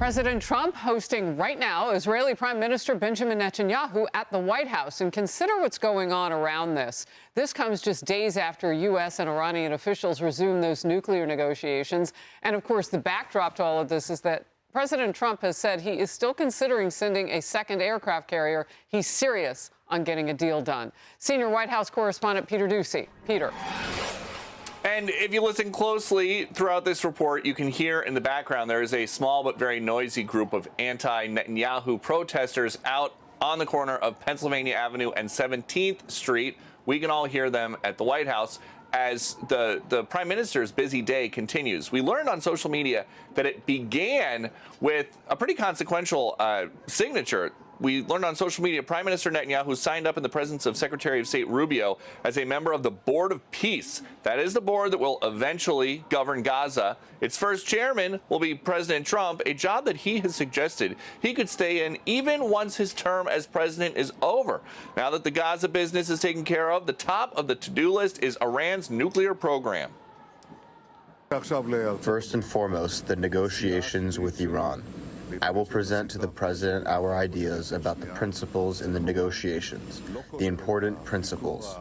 President Trump hosting right now Israeli Prime Minister Benjamin Netanyahu at the White House. And consider what's going on around this. This comes just days after U.S. and Iranian officials resume those nuclear negotiations. And, of course, the backdrop to all of this is that President Trump has said he is still considering sending a second aircraft carrier. He's serious on getting a deal done. Senior White House correspondent Peter Doocy. Peter. And if you listen closely throughout this report, you can hear in the background there is a small but very noisy group of anti-Netanyahu protesters out on the corner of Pennsylvania Avenue and 17th Street. We can all hear them at the White House as the Prime Minister's busy day continues. We learned on social media that it began with a pretty consequential signature. We learned on social media Prime Minister Netanyahu signed up in the presence of Secretary of State Rubio as a member of the Board of Peace. That is the board that will eventually govern Gaza. Its first chairman will be President Trump, a job that he has suggested he could stay in even once his term as president is over. Now that the Gaza business is taken care of, the top of the to-do list is Iran's nuclear program. First and foremost, the negotiations with Iran. I will present to the president our ideas about the principles in the negotiations, the important principles.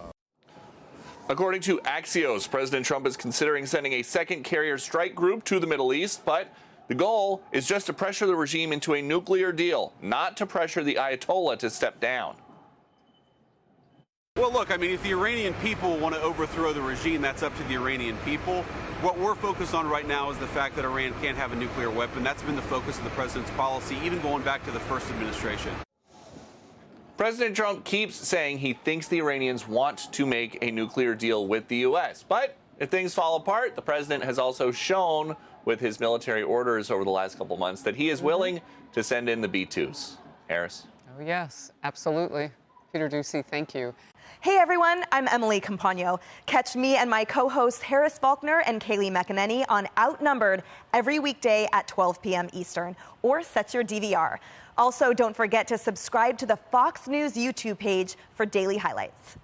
According to Axios, President Trump is considering sending a second carrier strike group to the Middle East, but the goal is just to pressure the regime into a nuclear deal, not to pressure the Ayatollah to step down. Well, look, I mean, if the Iranian people want to overthrow the regime, that's up to the Iranian people. What we're focused on right now is the fact that Iran can't have a nuclear weapon. That's been the focus of the president's policy, even going back to the first administration. President Trump keeps saying he thinks the Iranians want to make a nuclear deal with the U.S. But if things fall apart, the president has also shown with his military orders over the last couple months that he is willing to send in the B-2s. Harris. Oh, yes, absolutely. Peter Doocy, thank you. Hey everyone, I'm Emily Campagno. Catch me and my co-hosts Harris Faulkner and Kaylee McEnany on Outnumbered every weekday at 12 p.m. Eastern, or set your DVR. Also, don't forget to subscribe to the Fox News YouTube page for daily highlights.